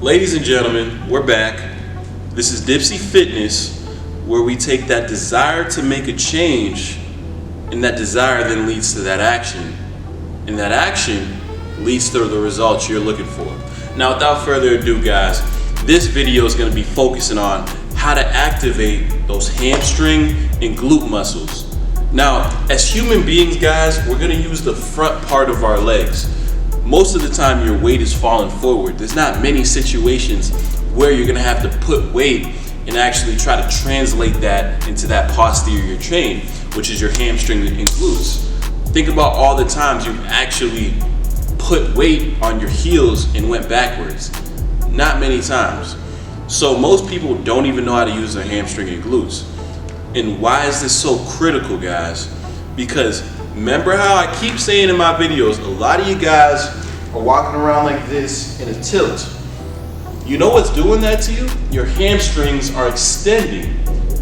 Ladies and gentlemen, we're back. This is Dipsey Fitness, where we take that desire to make a change, and that desire then leads to that action, and that action leads to the results you're looking for. Now, without further ado, guys, this video is going to be focusing on how to activate those hamstring and glute muscles. Now, as human beings, guys, we're going to use the front part of our legs. Most of the time your weight is falling forward. There's not many situations where you're going to have to put weight and actually try to translate that into that posterior chain, which is your hamstring and glutes. Think about all the times you've actually put weight on your heels and went backwards. Not many times. So most people don't even know how to use their hamstring and glutes. And why is this so critical, guys? Because remember how I keep saying in my videos, a lot of you guys are walking around like this in a tilt. You know what's doing that to you? Your hamstrings are extending.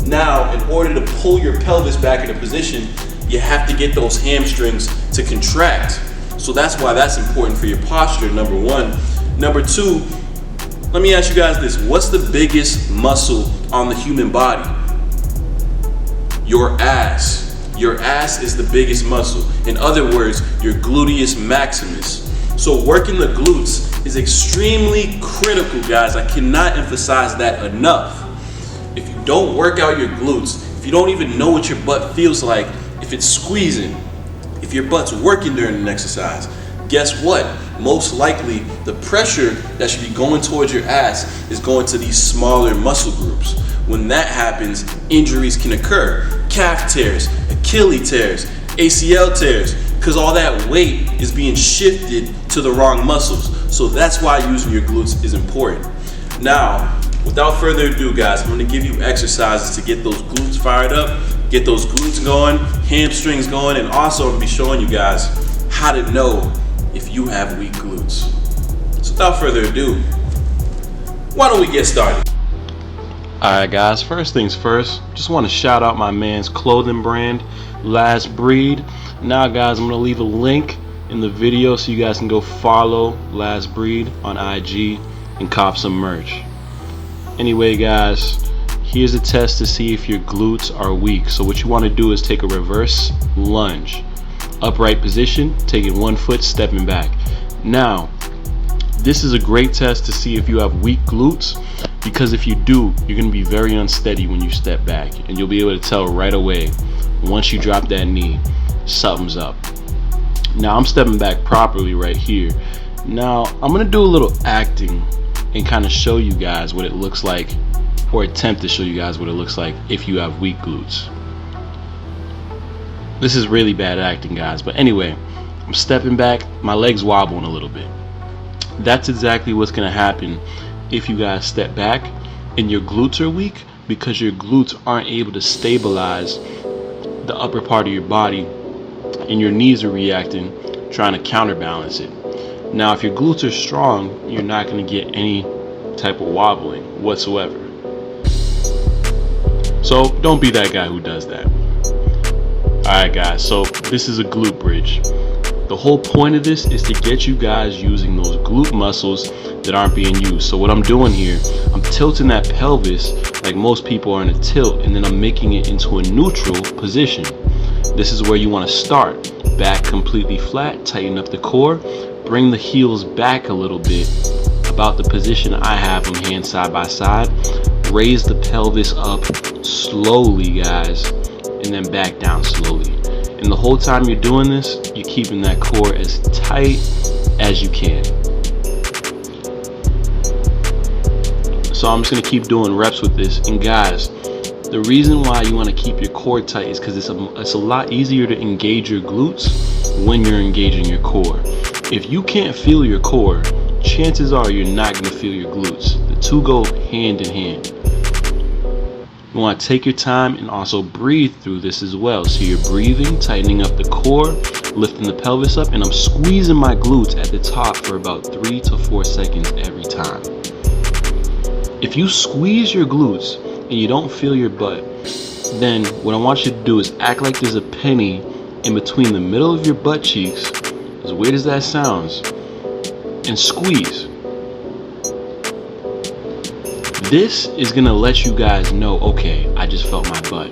Now, in order to pull your pelvis back into position, you have to get those hamstrings to contract. So that's why that's important for your posture, number one. Number two, let me ask you guys this. What's the biggest muscle on the human body? Your ass. Your ass is the biggest muscle. In other words, your gluteus maximus. So working the glutes is extremely critical, guys. I cannot emphasize that enough. If you don't work out your glutes, if you don't even know what your butt feels like, if it's squeezing, if your butt's working during an exercise, guess what? Most likely the pressure that should be going towards your ass is going to these smaller muscle groups. When that happens, injuries can occur. Calf tears, Achilles tears, ACL tears, because all that weight is being shifted to the wrong muscles. So that's why using your glutes is important. Now, without further ado, guys, I'm going to give you exercises to get those glutes fired up, get those glutes going, hamstrings going, and also I'm going to be showing you guys how to know if you have weak glutes. So without further ado, why don't we get started? Alright guys, first things first, just want to shout out my man's clothing brand, Last Breed. Now guys, I'm going to leave a link in the video so you guys can go follow Last Breed on IG and cop some merch. Anyway guys, here's a test to see if your glutes are weak. So what you want to do is take a reverse lunge. Upright position, taking one foot, stepping back. Now, this is a great test to see if you have weak glutes, because if you do, you're going to be very unsteady when you step back, and you'll be able to tell right away once you drop that knee, something's up. Now I'm stepping back properly right here. Now I'm going to do a little acting and kind of show you guys what it looks like, or attempt to show you guys what it looks like if you have weak glutes. This is really bad acting, guys, but anyway, I'm stepping back, my legs wobbling a little bit. That's exactly what's going to happen if you guys step back and your glutes are weak, because your glutes aren't able to stabilize the upper part of your body and your knees are reacting, trying to counterbalance it. Now if your glutes are strong, you're not going to get any type of wobbling whatsoever. So don't be that guy who does that. Alright guys, so this is a glute bridge. The whole point of this is to get you guys using those glute muscles that aren't being used. So what I'm doing here, I'm tilting that pelvis like most people are in a tilt, and then I'm making it into a neutral position. This is where you want to start. Back completely flat, tighten up the core, bring the heels back a little bit, about the position I have them, hands side by side. Raise the pelvis up slowly, guys, and then back down slowly. And the whole time you're doing this, you're keeping that core as tight as you can. So I'm just going to keep doing reps with this. And guys, the reason why you want to keep your core tight is because it's a lot easier to engage your glutes when you're engaging your core. If you can't feel your core, chances are you're not going to feel your glutes. The two go hand in hand. You want to take your time and also breathe through this as well. So you're breathing, tightening up the core, lifting the pelvis up, and I'm squeezing my glutes at the top for about 3 to 4 seconds every time. If you squeeze your glutes and you don't feel your butt, then what I want you to do is act like there's a penny in between the middle of your butt cheeks, as weird as that sounds, and squeeze. This is gonna let you guys know, okay, I just felt my butt.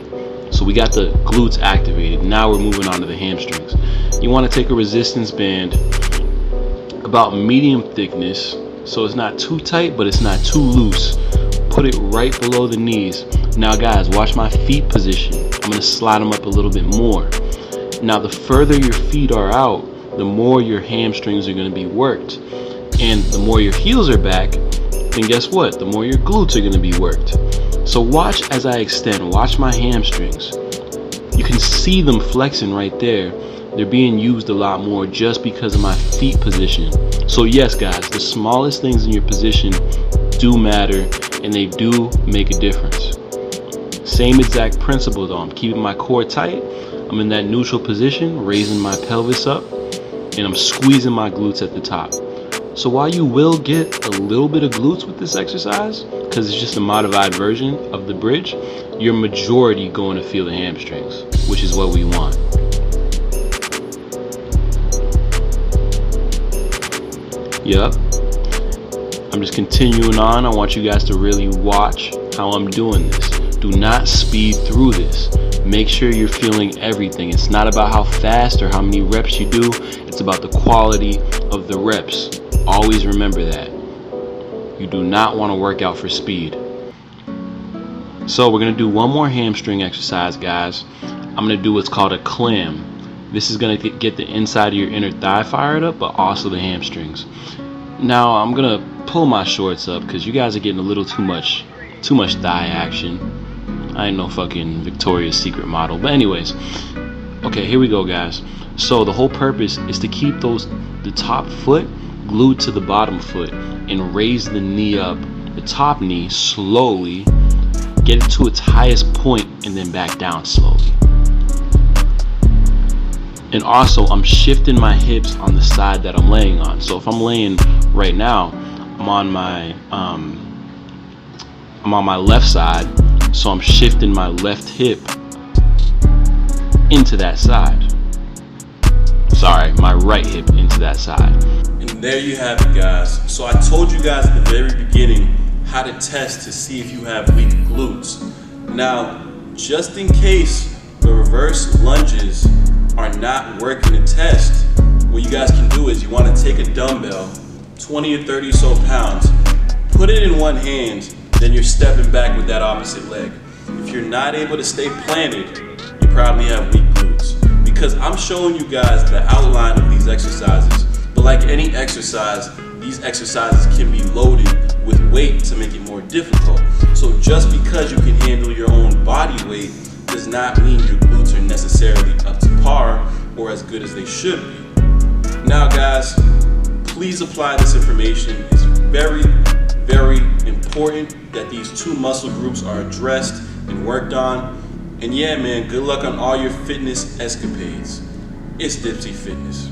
So we got the glutes activated. Now we're moving on to the hamstrings. You want to take a resistance band about medium thickness, so it's not too tight, but it's not too loose. Put it right below the knees. Now guys, watch my feet position. I'm gonna slide them up a little bit more. Now the further your feet are out, the more your hamstrings are gonna be worked. And the more your heels are back, then guess what? The more your glutes are gonna be worked. So watch as I extend, watch my hamstrings. You can see them flexing right there. They're being used a lot more just because of my feet position. So yes guys, the smallest things in your position do matter and they do make a difference. Same exact principle though. I'm keeping my core tight. I'm in that neutral position, raising my pelvis up, and I'm squeezing my glutes at the top. So while you will get a little bit of glutes with this exercise, because it's just a modified version of the bridge, your majority going to feel the hamstrings, which is what we want. Yep. I'm just continuing on. I want you guys to really watch how I'm doing this. Do not speed through this. Make sure you're feeling everything. It's not about how fast or how many reps you do. It's about the quality of the reps. Always remember that. You do not want to work out for speed. So we're going to do one more hamstring exercise, guys. I'm going to do what's called a clam. This is going to get the inside of your inner thigh fired up, but also the hamstrings. Now I'm going to pull my shorts up because you guys are getting a little too much thigh action. I ain't no fucking Victoria's Secret model. But anyways, okay, here we go, guys. So the whole purpose is to keep the top foot glued to the bottom foot and raise the knee up, the top knee, slowly, get it to its highest point and then back down slowly. And also I'm shifting my hips on the side that I'm laying on. So if I'm laying right now, I'm on my left side, so I'm shifting my left hip into that side. Sorry, my right hip into that side. And there you have it, guys. So I told you guys at the very beginning how to test to see if you have weak glutes. Now, just in case the reverse lunges are not working to test, what you guys can do is you want to take a dumbbell, 20 or 30 so pounds, put it in one hand, then you're stepping back with that opposite leg. If you're not able to stay planted, you probably have weak glutes. Because I'm showing you guys the outline of these exercises, but like any exercise, these exercises can be loaded with weight to make it more difficult. So just because you can handle your own body weight does not mean your glutes are necessarily up to par or as good as they should be. Now guys, please apply this information. It's very, very important that these two muscle groups are addressed and worked on. And yeah man, good luck on all your fitness escapades. It's Dipsey Fitness.